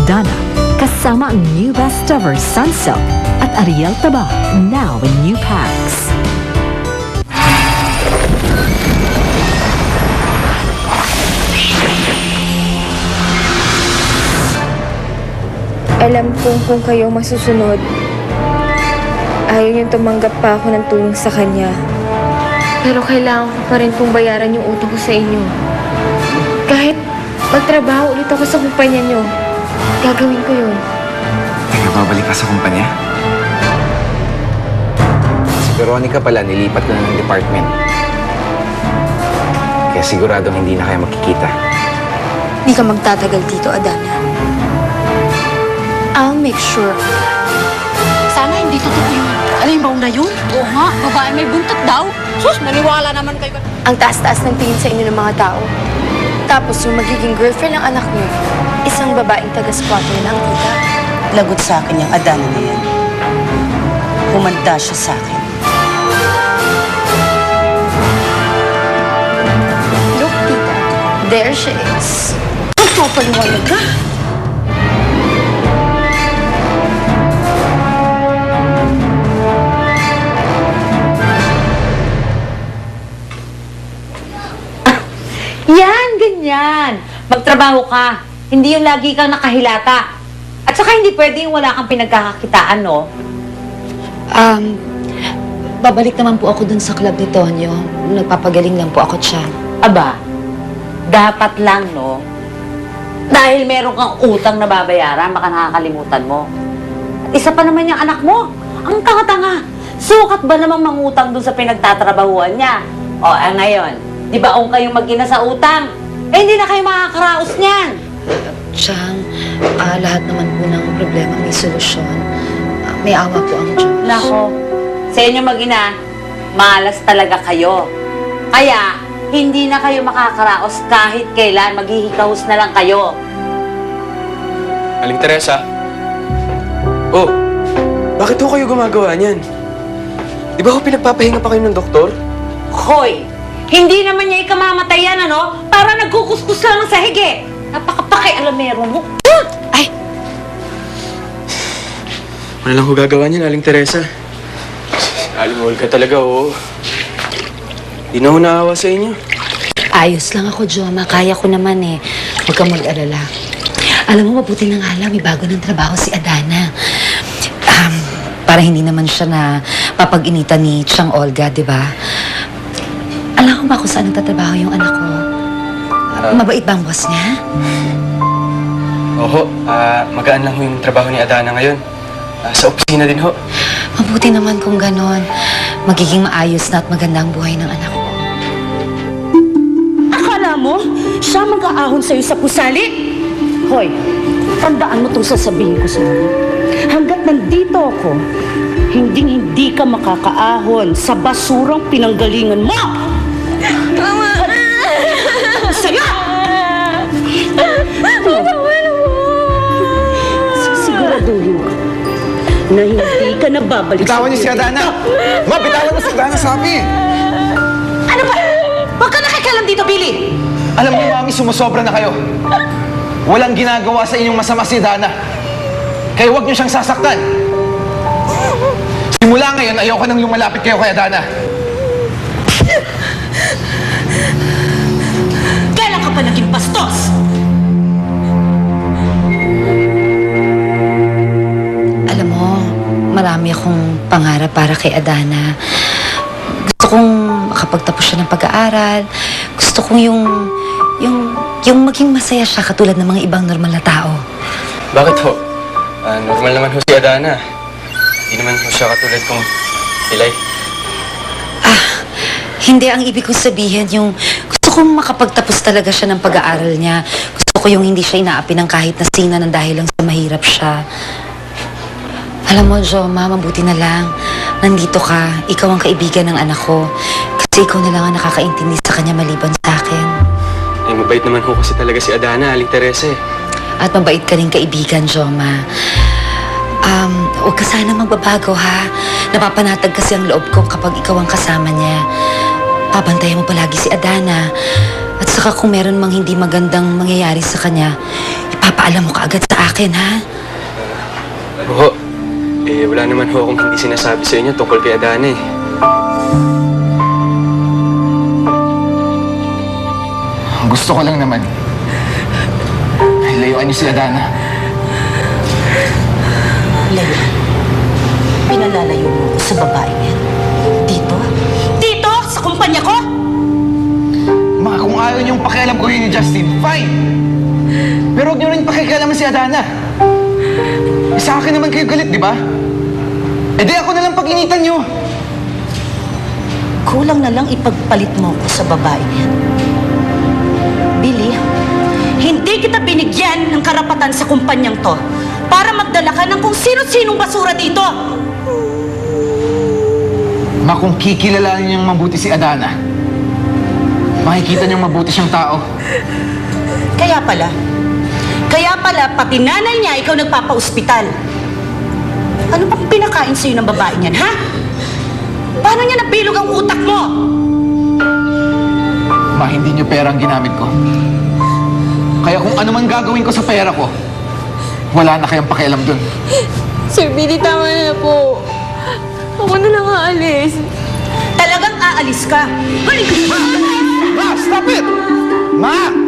Adana, kasama ang new best ever Sunsilk at Ariel Taba, now in new packs. Alam kong kung kayo masusunod, ayaw niyong tumanggap pa ako ng tulong sa kanya. Pero kailangan ko pa rin pong bayaran yung utang ko sa inyo. Kahit magtrabaho ulit ako sa kumpanya niyo, gagawin ko yun. Teka, babalik ka sa kumpanya? Si Veronica pala, nilipat ko na ng department. Kaya siguradong hindi na kayo magkikita. Hindi ka magtatagal dito, Adana. I'll make sure. Sana hindi totoo yun. Alimaw na yun? Oo nga, babae may buntot daw. Sus, maniwala naman kayo. Ang taas-taas ng tingin sa inyo ng mga tao. Tapos yung magiging girlfriend ng anak niyo, isang babaeng taga-squatter ng tita. Lagot sa akin yung Adana na yan. Humanda siya sa akin. Look, tita. There she is. Ang papaliwanag ka. Yan, ganyan. Magtrabaho ka. Hindi yung lagi kang nakahilata. At saka hindi pwede yung wala kang pinagkakakitaan, no? Babalik naman po ako dun sa club ni Tonyo. Nagpapagaling lang po ako siya. Aba, dapat lang, no? Dahil meron kang utang na babayaran, baka nakakalimutan mo. At isa pa naman yung anak mo. Ang tanga-tanga. Sukat ba namang mangutang dun sa pinagtatrabahuan niya? O, ngayon, di ba kayong mag-ina sa utang? Eh, hindi na kayo makakaraos niyan. Chang, lahat naman po ng problema may solusyon. May awa po ang Diyos. Nako, sa inyo mag-ina, malas talaga kayo. Kaya, hindi na kayo makakaraos kahit kailan, maghihikahos na lang kayo. Aling Teresa? Oh, bakit ho kayo gumagawa niyan? Di ba ho pinagpapahinga pa kayo ng doktor? Hoy, hindi naman niya ikamamatay yan, ano? Para nagkukuskus lang ng sahig eh. Napakapaki-alamero mo. Ay! Ano lang ho gagawa niyan, Aling Teresa? Alimol ka talaga, oh. Di na ho naawa sa inyo. Ayos lang ako, Joma. Kaya ko naman eh. Huwag kang mag-alala. Alam mo, mabuti na nga lang, may bago ng trabaho si Adana. Para hindi naman siya na papag-initan ni Chang Olga, di ba? Alam ko ba kung saan nagtatrabaho yung anak ko? Mabait ba ang boss niya? Oho, magaan lang ho yung trabaho ni Adana ngayon. Sa opisina din ho. Mabuti naman kung ganon. Magiging maayos na at maganda ang buhay ng anak ko. Akala mo, siya mag-aahon sa'yo sa pusali? Hoy, tandaan mo itong sasabihin ko sa'yo. Hanggat nandito ako, hindi ka makakaahon sa basurang pinanggalingan mo! Mama! Sa'yo! Siguraduhin ko na hindi ka na babalik Bitawan niyo si Adana! Ma, bitawan mo si Adana, sabi! Ano ba? Huwag ka nakikialam dito, Billy! Alam niyo, Mami, sumusobra na kayo. Walang ginagawa sa inyong masama si Adana. Kaya huwag niyo siyang sasaktan. Simula ngayon, ayoko nang lumalapit kayo kay Adana. Kailan ka pa naging bastos? Alam mo, marami akong pangarap para kay Adana. Gusto kong makapagtapos siya ng pag-aaral. Gusto kong yung maging masaya siya katulad ng mga ibang normal na tao. Bakit ho? Normal naman ho si Adana. Hindi naman ho siya katulad kong Pilay. Hindi ang ibig kong sabihin yung gusto kong makapagtapos talaga siya ng pag-aaral niya. Gusto ko yung hindi siya inaapi ng kahit na sina ng dahil lang sa mahirap siya. Alam mo, Joma, mabuti na lang. Nandito ka. Ikaw ang kaibigan ng anak ko. Kasi ikaw na lang ang nakakaintindi sa kanya maliban sa akin. Ay, mabait naman ho kasi talaga si Adana, Aling Teresa eh. At mabait ka rin kaibigan, Joma. Huwag ka sana magbabago, ha? Napapanatag kasi ang loob ko kapag ikaw ang kasama niya. Pabantayan mo palagi si Adana. At saka kung meron mang hindi magandang mangyayari sa kanya, ipapaalam mo kaagad sa akin, ha? Oo. Wala naman ho akong hindi sinasabi sa inyo tungkol kay Adana eh. Gusto ko lang naman. Layuan niyo si Adana. Layuan. Pinalalayo mo ako sa babaeng yan. Dito? Dito? Sa kumpanya ko? Ma, kung ayaw niyong pakialam ko yun ni Justin, fine. Pero huwag niyo rin pakikialaman si Adana. Sa akin naman kayo galit, di ba? Di ako na lang pag-initan niyo. Kulang na lang ipagpalit mo ako sa babaeng yan. Billy, hindi kita binigyan ng karapatan sa kumpanyang to para magdala ka ng kung sino-sinong basura dito. Ma, kung kikilalanin niyang mabuti si Adana, makikita niyang mabuti siyang tao. Kaya pala, pati nanay niya ikaw nagpapa-ospital. Ano bang pinakain sa'yo ng babaeng yan, ha? Paano niya nabilog ang utak mo? Ma, hindi niyo pera ang ginamit ko. Kaya kung ano man gagawin ko sa pera ko, wala na kayong pakialam dun. Sir Billy, tama na po. Ako na lang aalis. Talagang aalis ka. Ma, stop it! Ma!